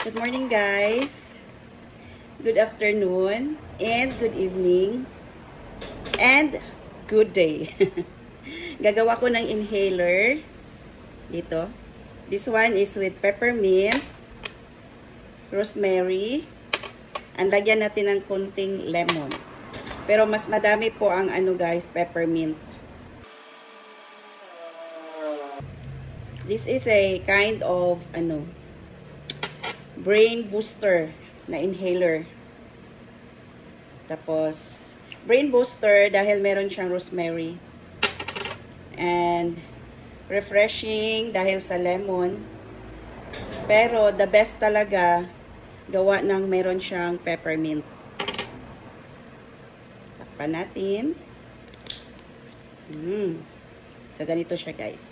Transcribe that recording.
Good morning, guys. Good afternoon and good evening and good day. Gagawa ko ng inhaler dito. This one is with peppermint, rosemary, and lagyan natin ng konting lemon. Pero mas madami po ang guys, peppermint. This is a kind of brain booster na inhaler. Tapos brain booster dahil meron siyang rosemary. And refreshing dahil sa lemon. Pero the best talaga gawa ng meron siyang peppermint. Takpan natin. So ganito siya, guys.